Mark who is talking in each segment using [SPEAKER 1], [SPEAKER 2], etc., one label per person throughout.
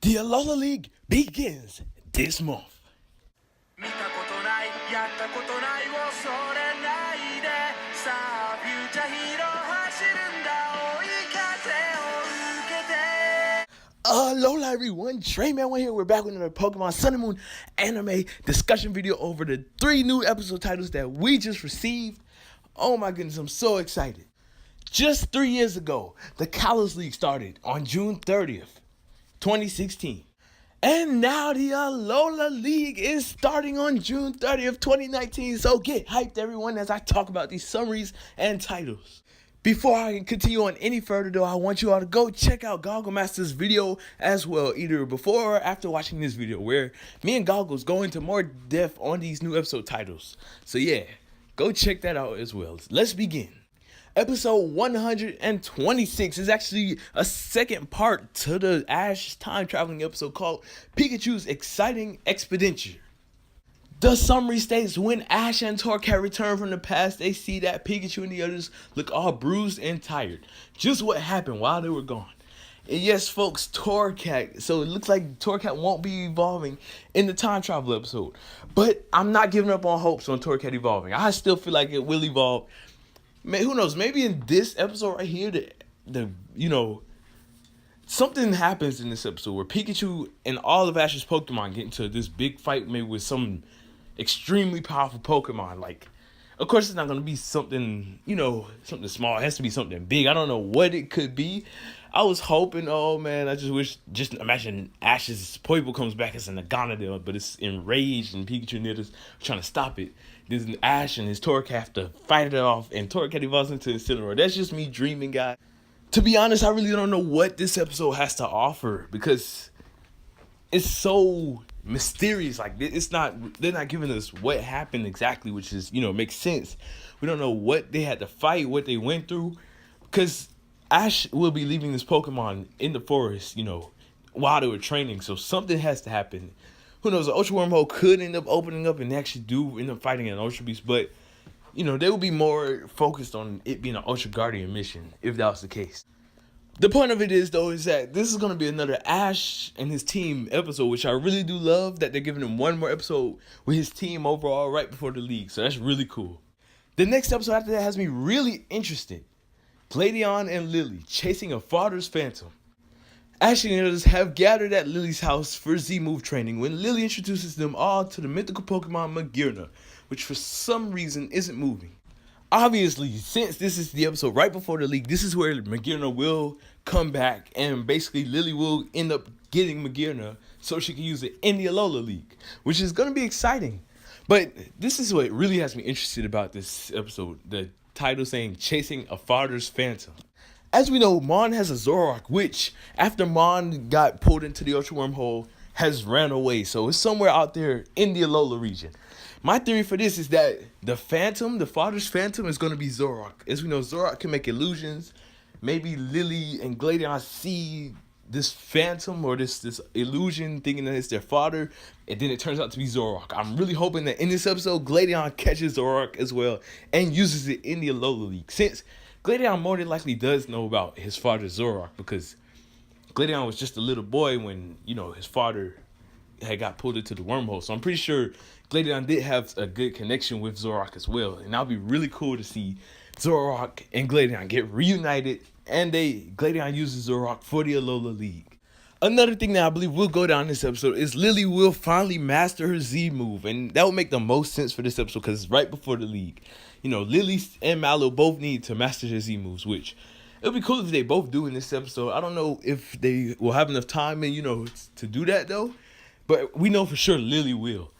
[SPEAKER 1] The ALOLA League begins this month.
[SPEAKER 2] 見たことないやったことないをそれないでさあフューチャーヒーロー走るんだ追い風を受けて
[SPEAKER 1] Alola everyone, Treyman1 here. We're back with another Pokémon Sun and Moon anime discussion video over the 3 new episode titles that we just received. Oh my goodness, I'm so excited. Just 3 years ago, the Kalos League started on June 30th, 2016. And now the ALOLA League is starting on June 30th, 2019. So get hyped, everyone, as I talk about these summaries and titles. Before I continue on any further, though, I want you all to go check out Goggle Master's video as well, either before or after watching this video, where me and Goggles go into more depth on these new episode titles. So yeah, go check that out as well. Let's begin. Episode 126 is actually a second part to the Ash time traveling episode called Pikachu's Exciting Expediture. The summary states when Ash and Torcat return from the past, they see that Pikachu and the others look all bruised and tired. Just what happened while they were gone. And yes, folks, Torcat. So it looks like Torcat won't be evolving in the time travel episode. But I'm not giving up on hopes on Torcat evolving. I still feel like it will evolve. Man, who knows? Maybe in this episode right here, something happens in this episode where Pikachu and all of Ash's Pokemon get into this big fight, maybe with some extremely powerful Pokemon. Like, of course, it's not gonna be something, something small. It has to be something big. I don't know what it could be. I was hoping, oh man, I just imagine Ash's Poible comes back as an Agonadil, but it's enraged and Pikachu and the others are trying to stop it. Then Ash and his Torque have to fight it off, and Torcat evolves into Incineroar. That's just me dreaming, guy. To be honest, I really don't know what this episode has to offer because it's so mysterious. Like, they're not giving us what happened exactly, which is, makes sense. We don't know what they had to fight, what they went through, because Ash will be leaving this Pokemon in the forest, while they were training. So something has to happen. Who knows, the Ultra Wormhole could end up opening up and they actually do end up fighting an Ultra Beast, but, they will be more focused on it being an Ultra Guardian mission, if that was the case. The point of it is, though, is that this is going to be another Ash and his team episode, which I really do love that they're giving him one more episode with his team overall right before the league, so that's really cool. The next episode after that has me really interested. Gladeon and Lily chasing a father's phantom. Ash and the others have gathered at Lily's house for Z-Move training when Lily introduces them all to the mythical Pokemon Magearna, which for some reason isn't moving. Obviously, since this is the episode right before the league, this is where Magearna will come back and basically Lily will end up getting Magearna so she can use it in the ALOLA League, which is going to be exciting. But this is what really has me interested about this episode, the title saying Chasing a Father's Phantom. As we know, Mon has a Zoroark, which, after Mon got pulled into the Ultra Wormhole, has ran away. So it's somewhere out there in the Alola region. My theory for this is that the Phantom, the father's Phantom, is going to be Zoroark. As we know, Zoroark can make illusions. Maybe Lily and Gladeon see this Phantom or this illusion thinking that it's their father, and then it turns out to be Zoroark. I'm really hoping that in this episode, Gladeon catches Zoroark as well and uses it in the Alola League. Since Gladeon more than likely does know about his father Zoroark, because Gladeon was just a little boy when, his father had got pulled into the wormhole. So I'm pretty sure Gladeon did have a good connection with Zoroark as well. And that'll be really cool to see Zoroark and Gladeon get reunited, and Gladeon uses Zoroark for the ALOLA League. Another thing that I believe will go down in this episode is Lily will finally master her Z move, and that would make the most sense for this episode because it's right before the league. Lily and Mallow both need to master their Z moves, which it would be cool if they both do in this episode. I don't know if they will have enough time and, to do that though, but we know for sure Lily will.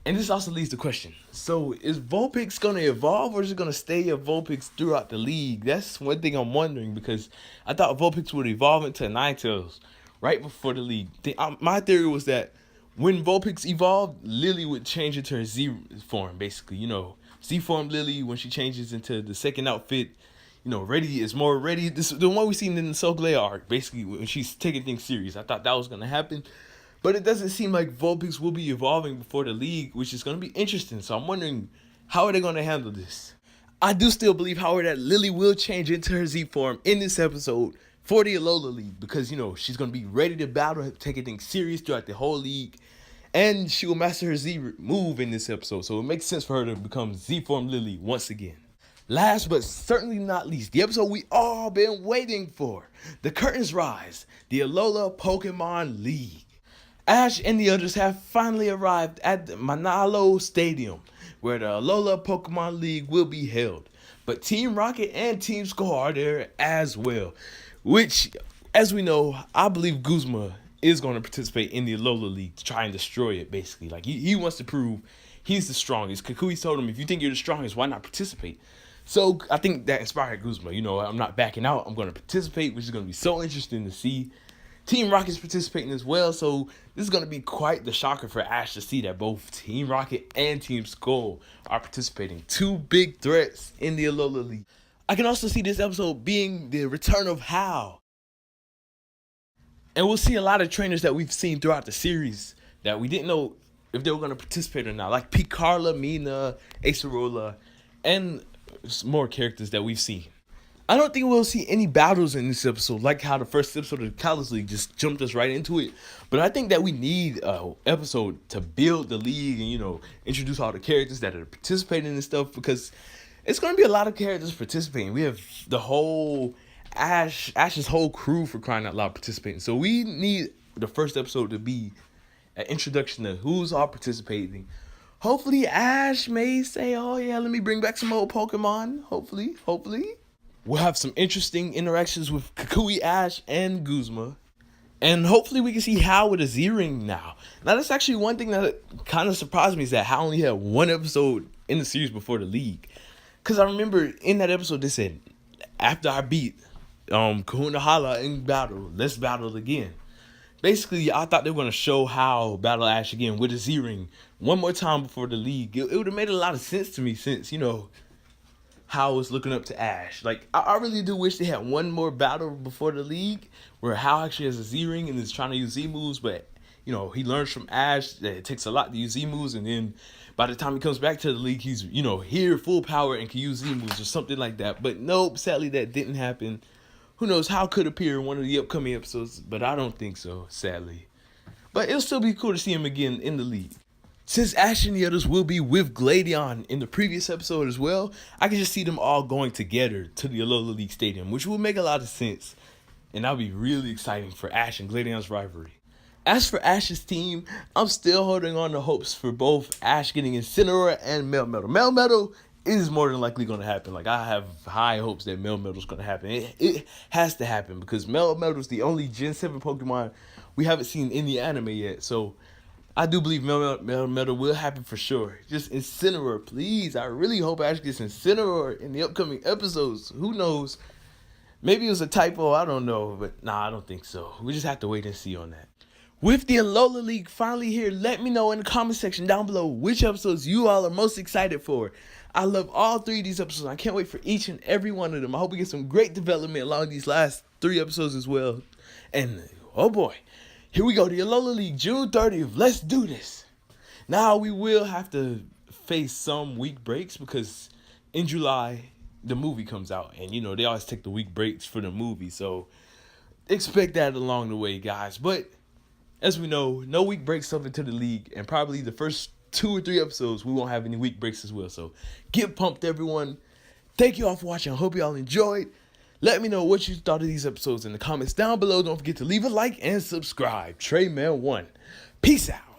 [SPEAKER 1] And this also leads to question. So is Vulpix going to evolve or is it going to stay a Vulpix throughout the league? That's one thing I'm wondering because I thought Vulpix would evolve into Ninetales right before the league. My theory was that when Vulpix evolved, Lily would change into her Z form, basically. Z form Lily, when she changes into the second outfit, ready is more ready. This is the one we seen in the Soul Glare arc, basically, when she's taking things serious. I thought that was going to happen. But it doesn't seem like Vulpix will be evolving before the league, which is going to be interesting. So I'm wondering, how are they going to handle this? I do still believe, however, that Lily will change into her Z form in this episode for the ALOLA League because, you know, she's going to be ready to battle, take things serious throughout the whole league. And she will master her Z move in this episode. So it makes sense for her to become Z-Form Lily once again. Last but certainly not least, the episode we all been waiting for. The curtains rise. The ALOLA Pokemon League. Ash and the others have finally arrived at the Manalo Stadium, where the ALOLA Pokemon League will be held. But Team Rocket and Team Skull are there as well. Which, as we know, I believe Guzma is going to participate in the ALOLA League to try and destroy it, basically. Like, he wants to prove he's the strongest. Kukui told him, if you think you're the strongest, why not participate? So, I think that inspired Guzma. You know, I'm not backing out. I'm going to participate, which is going to be so interesting to see. Team Rocket's participating as well, so this is going to be quite the shocker for Ash to see that both Team Rocket and Team Skull are participating. Two big threats in the ALOLA League. I can also see this episode being the return of Hal. And we'll see a lot of trainers that we've seen throughout the series that we didn't know if they were going to participate or not. Like Picarla, Mina, Acerola, and some more characters that we've seen. I don't think we'll see any battles in this episode, like how the first episode of the College League just jumped us right into it. But I think that we need an episode to build the league and, you know, introduce all the characters that are participating and stuff, because it's going to be a lot of characters participating. We have the whole Ash's whole crew, for crying out loud, participating. So we need the first episode to be an introduction to who's all participating. Hopefully Ash may say, oh yeah, let me bring back some old Pokemon. Hopefully. We'll have some interesting interactions with Kukui, Ash, and Guzma. And hopefully we can see Hal with a Z-Ring now. Now that's actually one thing that kind of surprised me, is that Hal only had one episode in the series before the league. Because I remember in that episode they said, after I beat Kahuna Hala in battle, let's battle again. Basically, I thought they were going to show Hal battle Ash again with a Z-Ring one more time before the league. It would have made a lot of sense to me, since, you know, Hal was looking up to Ash. Like, I really do wish they had one more battle before the league where Hal actually has a Z-Ring and is trying to use Z moves, but, you know, he learns from Ash that it takes a lot to use Z moves, and then by the time he comes back to the league, he's, you know, here full power and can use Z moves or something like that. But nope, sadly that didn't happen. Who knows, Hal could appear in one of the upcoming episodes, but I don't think so, sadly. But it'll still be cool to see him again in the league. Since Ash and the others will be with Gladion in the previous episode as well, I can just see them all going together to the ALOLA League Stadium, which will make a lot of sense. And that'll be really exciting for Ash and Gladion's rivalry. As for Ash's team, I'm still holding on to hopes for both Ash getting Incineroar and Melmetal. Melmetal is more than likely going to happen. Like, I have high hopes that Melmetal is going to happen. It has to happen, because Melmetal is the only Gen 7 Pokemon we haven't seen in the anime yet. So I do believe Melmetal will happen for sure. Just Incineroar, please. I really hope Ash gets Incineroar in the upcoming episodes. Who knows? Maybe it was a typo, I don't know. But nah, I don't think so. We just have to wait and see on that. With the ALOLA League finally here, let me know in the comment section down below which episodes you all are most excited for. I love all 3 of these episodes. I can't wait for each and every one of them. I hope we get some great development along these last 3 episodes as well. And, oh boy, here we go, the ALOLA League, June 30th. Let's do this. Now, we will have to face some week breaks, because in July, the movie comes out. And, you know, they always take the week breaks for the movie. So, expect that along the way, guys. But as we know, no week breaks up into the league, and probably the first 2 or 3 episodes we won't have any week breaks as well. So get pumped, everyone. Thank you all for watching. I hope you all enjoyed. Let me know what you thought of these episodes in the comments down below. Don't forget to leave a like and subscribe. TreyMan1. Peace out.